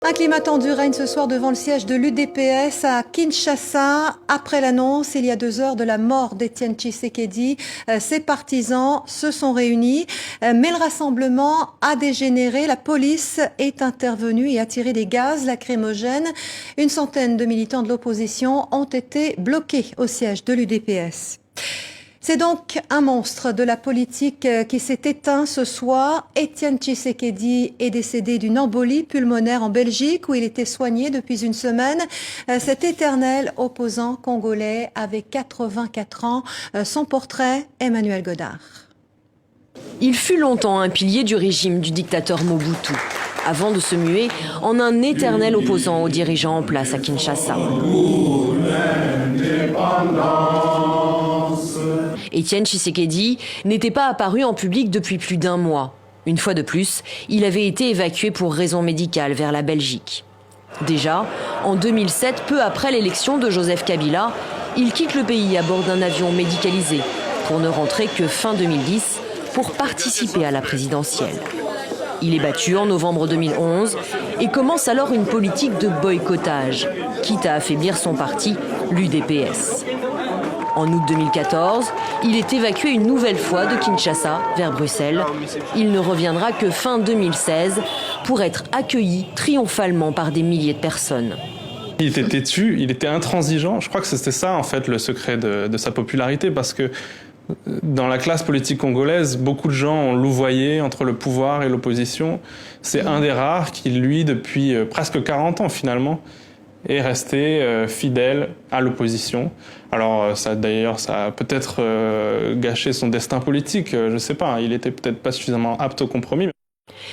Un climat tendu règne ce soir devant le siège de l'UDPS à Kinshasa. Après l'annonce, il y a 2 heures, de la mort d'Étienne Tshisekedi, ses partisans se sont réunis. Mais le rassemblement a dégénéré. La police est intervenue et a tiré des gaz lacrymogènes. Une centaine de militants de l'opposition ont été bloqués au siège de l'UDPS. C'est donc un monstre de la politique qui s'est éteint ce soir. Étienne Tshisekedi est décédé d'une embolie pulmonaire en Belgique où il était soigné depuis une semaine. Cet éternel opposant congolais avait 84 ans. Son portrait, Emmanuel Godard. Il fut longtemps un pilier du régime du dictateur Mobutu, avant de se muer en un éternel opposant aux dirigeants en place à Kinshasa. Étienne Tshisekedi n'était pas apparu en public depuis plus d'1 mois. Une fois de plus, il avait été évacué pour raisons médicales vers la Belgique. Déjà, en 2007, peu après l'élection de Joseph Kabila, il quitte le pays à bord d'un avion médicalisé pour ne rentrer que fin 2010 pour participer à la présidentielle. Il est battu en novembre 2011 et commence alors une politique de boycottage, quitte à affaiblir son parti, l'UDPS. En août 2014, il est évacué une nouvelle fois de Kinshasa vers Bruxelles. Il ne reviendra que fin 2016 pour être accueilli triomphalement par des milliers de personnes. Il était têtu, il était intransigeant. Je crois que c'était ça en fait le secret de sa popularité, parce que dans la classe politique congolaise, beaucoup de gens ont louvoyé entre le pouvoir et l'opposition. C'est un des rares qui, lui, depuis presque 40 ans finalement, est resté fidèle à l'opposition. Alors ça a peut-être gâché son destin politique, je ne sais pas, il était peut-être pas suffisamment apte au compromis.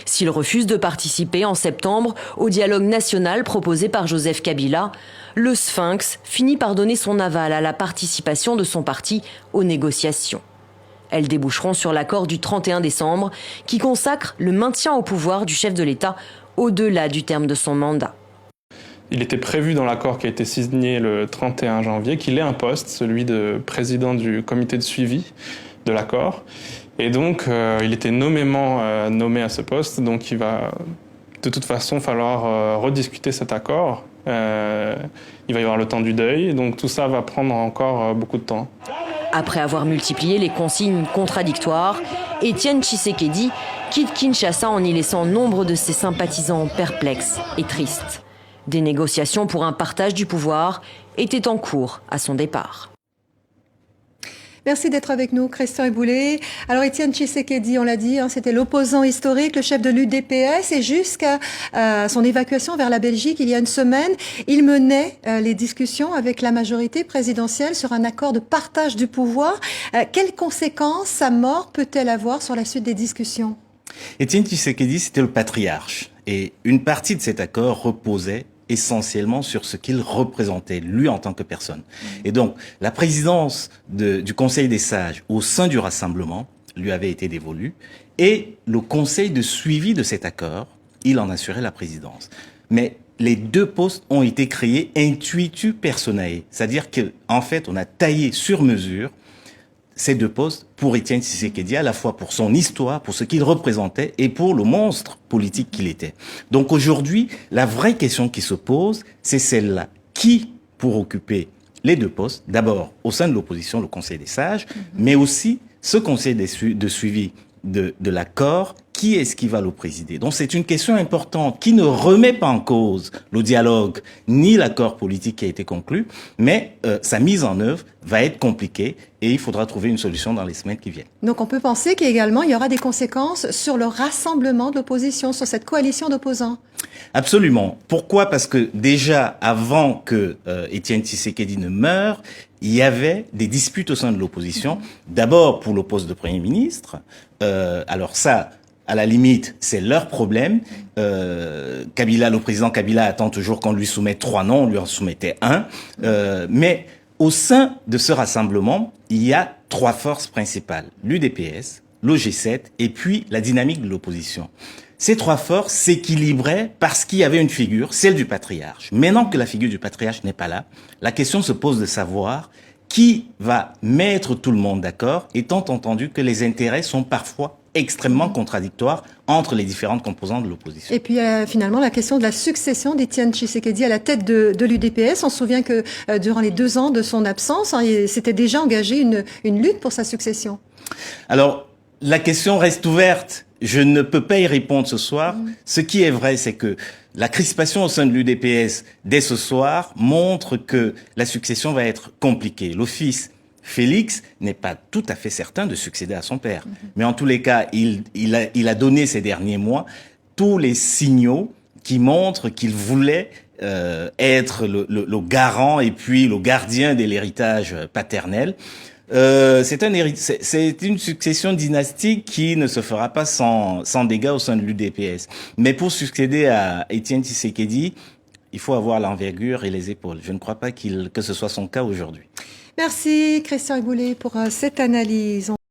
S'il refuse de participer en septembre au dialogue national proposé par Joseph Kabila, le Sphinx finit par donner son aval à la participation de son parti aux négociations. Elles déboucheront sur l'accord du 31 décembre qui consacre le maintien au pouvoir du chef de l'État au-delà du terme de son mandat. Il était prévu dans l'accord qui a été signé le 31 janvier qu'il ait un poste, celui de président du comité de suivi de l'accord. Et donc, il était nommément nommé à ce poste, donc il va de toute façon falloir rediscuter cet accord. Il va y avoir le temps du deuil, donc tout ça va prendre encore beaucoup de temps. Après avoir multiplié les consignes contradictoires, Étienne Tshisekedi quitte Kinshasa en y laissant nombre de ses sympathisants perplexes et tristes. Des négociations pour un partage du pouvoir étaient en cours à son départ. Merci d'être avec nous, Christian Eboulé. Alors, Étienne Tshisekedi, on l'a dit, c'était l'opposant historique, le chef de l'UDPS, et jusqu'à son évacuation vers la Belgique il y a une semaine, il menait les discussions avec la majorité présidentielle sur un accord de partage du pouvoir. Quelles conséquences sa mort peut-elle avoir sur la suite des discussions? Étienne Tshisekedi, c'était le patriarche, et une partie de cet accord reposait essentiellement sur ce qu'il représentait, lui en tant que personne. Et donc, la présidence du Conseil des sages au sein du rassemblement lui avait été dévolue, et le conseil de suivi de cet accord, il en assurait la présidence. Mais les 2 postes ont été créés intuitu personae, c'est-à-dire qu'en fait, on a taillé sur mesure ces 2 postes pour Étienne Tshisekedi, à la fois pour son histoire, pour ce qu'il représentait et pour le monstre politique qu'il était. Donc aujourd'hui, la vraie question qui se pose, c'est celle-là. Qui pour occuper les 2 postes? D'abord, au sein de l'opposition, le Conseil des sages, mais aussi ce Conseil de suivi de l'accord, qui est-ce qui va le présider? Donc c'est une question importante qui ne remet pas en cause le dialogue ni l'accord politique qui a été conclu, mais sa mise en œuvre va être compliquée et il faudra trouver une solution dans les semaines qui viennent. Donc on peut penser qu'également il y aura des conséquences sur le rassemblement de l'opposition, sur cette coalition d'opposants. Absolument. Pourquoi? Parce que déjà, avant que Étienne Tshisekedi ne meure, il y avait des disputes au sein de l'opposition. D'abord pour le poste de Premier ministre. Alors ça, à la limite, c'est leur problème. Kabila, le président Kabila attend toujours qu'on lui soumette 3 noms, on lui en soumettait 1. Mais au sein de ce rassemblement, il y a 3 forces principales. L'UDPS, le G7 et puis la dynamique de l'opposition. Ces 3 forces s'équilibraient parce qu'il y avait une figure, celle du patriarche. Maintenant que la figure du patriarche n'est pas là, la question se pose de savoir qui va mettre tout le monde d'accord, étant entendu que les intérêts sont parfois extrêmement contradictoires entre les différentes composantes de l'opposition. Et puis finalement la question de la succession d'Étienne Tshisekedi à la tête de l'UDPS. On se souvient que durant les 2 ans de son absence, il s'était déjà engagé une lutte pour sa succession. Alors, la question reste ouverte. Je ne peux pas y répondre ce soir. Ce qui est vrai, c'est que la crispation au sein de l'UDPS dès ce soir montre que la succession va être compliquée. L'office Félix n'est pas tout à fait certain de succéder à son père. Mais en tous les cas, il a donné ces derniers mois tous les signaux qui montrent qu'il voulait être le garant et puis le gardien de l'héritage paternel. C'est une succession dynastique qui ne se fera pas sans dégâts au sein de l'UDPS. Mais pour succéder à Étienne Tshisekedi, il faut avoir l'envergure et les épaules. Je ne crois pas que ce soit son cas aujourd'hui. Merci Christian Goulet pour cette analyse.